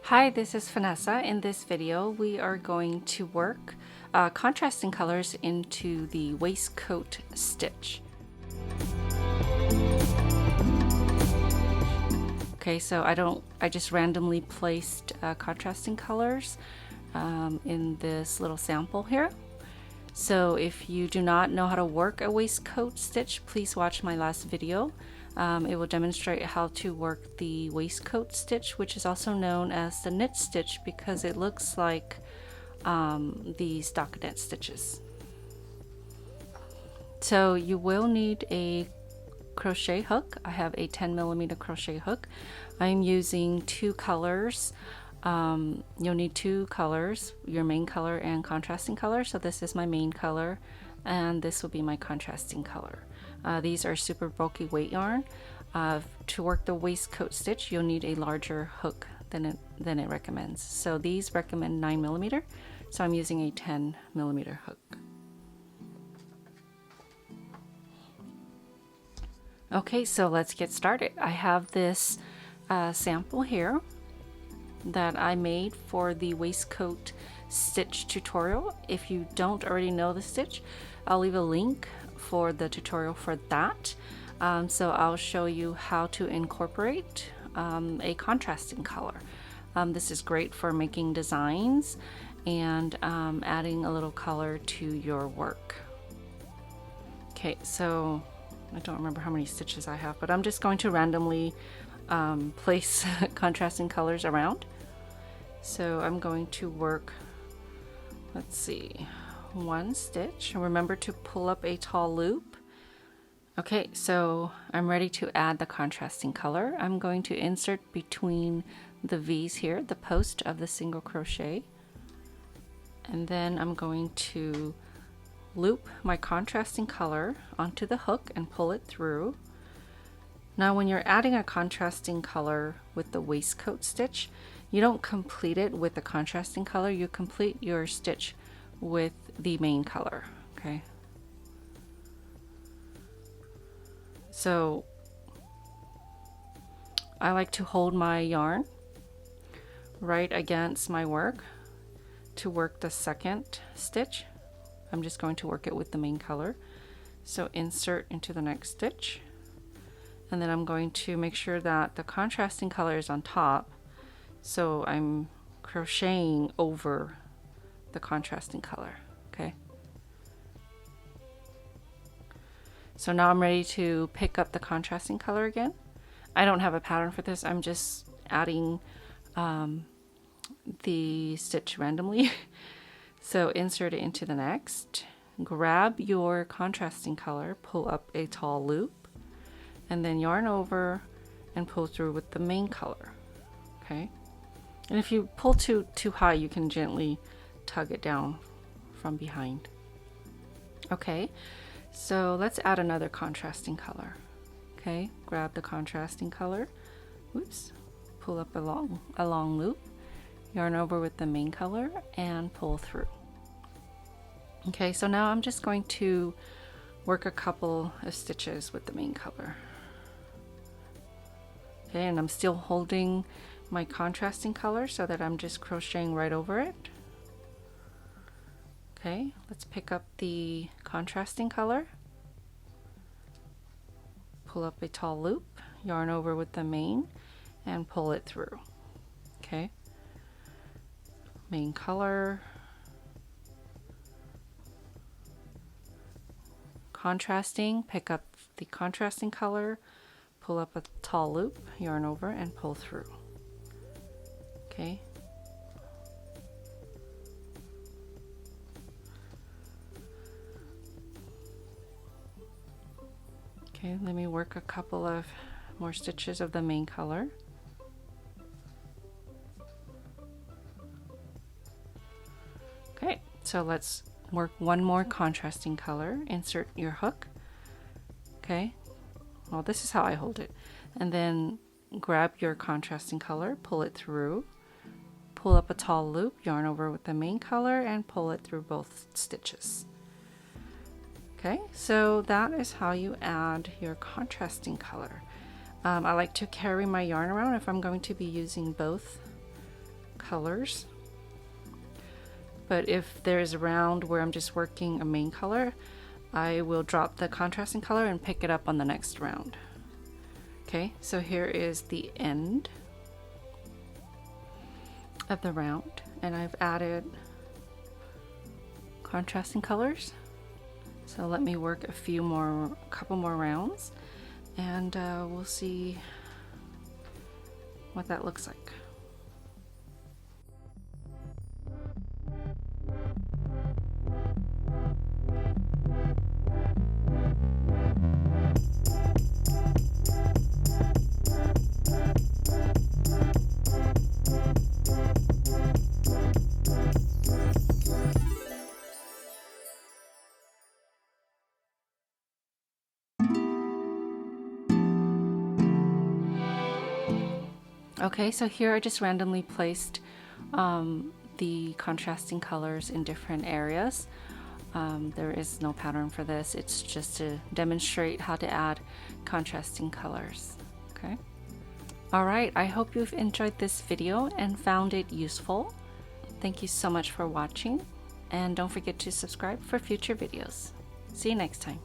Hi, this is Vanessa. In this video, we are going to work contrasting colors into the waistcoat stitch. Okay, so I just randomly placed contrasting colors in this little sample here. So if you do not know how to work a waistcoat stitch, please watch my last video. It will demonstrate how to work the waistcoat stitch, which is also known as the knit stitch because it looks like the stockinette stitches. So you will need a crochet hook. I have a 10mm crochet hook. I'm using two colors. You'll need two colors, your main color and contrasting color. So this is my main color and this will be my contrasting color. These are super bulky weight yarn. To work the waistcoat stitch, you'll need a larger hook than it recommends. So these recommend 9mm, so I'm using a 10mm hook. Okay, so let's get started. I have this sample here that I made for the waistcoat stitch tutorial. If you don't already know the stitch, I'll leave a link for the tutorial for that. So I'll show you how to incorporate a contrasting color. This is great for making designs and adding a little color to your work. Okay, so I don't remember how many stitches I have, but I'm just going to randomly place contrasting colors around. So I'm going to work, let's see, one stitch. Remember to pull up a tall loop. Okay, so I'm ready to add the contrasting color. I'm going to insert between the V's here, the post of the single crochet, and then I'm going to loop my contrasting color onto the hook and pull it through. Now when you're adding a contrasting color with the waistcoat stitch, you don't complete it with the contrasting color, you complete your stitch with the main color, okay? So I like to hold my yarn right against my work to work the second stitch. I'm just going to work it with the main color. So insert into the next stitch. And then I'm going to make sure that the contrasting color is on top. So I'm crocheting over the contrasting color, okay? So now I'm ready to pick up the contrasting color again. I don't have a pattern for this. I'm just adding the stitch randomly. So insert it into the next. Grab your contrasting color, pull up a tall loop, and then yarn over and pull through with the main color, okay? And if you pull too high, you can gently tug it down from behind. Okay, so let's add another contrasting color. Okay, grab the contrasting color, whoops, pull up a long loop, yarn over with the main color and pull through. Okay, so now I'm just going to work a couple of stitches with the main color. Okay, and I'm still holding my contrasting color so that I'm just crocheting right over it. Okay, let's pick up the contrasting color, pull up a tall loop, yarn over with the main and pull it through. Okay, main color, contrasting, pick up the contrasting color, pull up a tall loop, yarn over and pull through. Okay, okay, let me work a couple of more stitches of the main color. Okay, so let's work one more contrasting color. Insert your hook. Okay, well, this is how I hold it. And then grab your contrasting color, pull it through, pull up a tall loop, yarn over with the main color and pull it through both stitches. Okay, so that is how you add your contrasting color. I like to carry my yarn around if I'm going to be using both colors. But if there's a round where I'm just working a main color, I will drop the contrasting color and pick it up on the next round. Okay, so here is the end of the round, and I've added contrasting colors. So let me work a couple more rounds, and we'll see what that looks like. Okay, so here I just randomly placed the contrasting colors in different areas. There is no pattern for this, it's just to demonstrate how to add contrasting colors. Okay. Alright, I hope you've enjoyed this video and found it useful. Thank you so much for watching, and don't forget to subscribe for future videos. See you next time.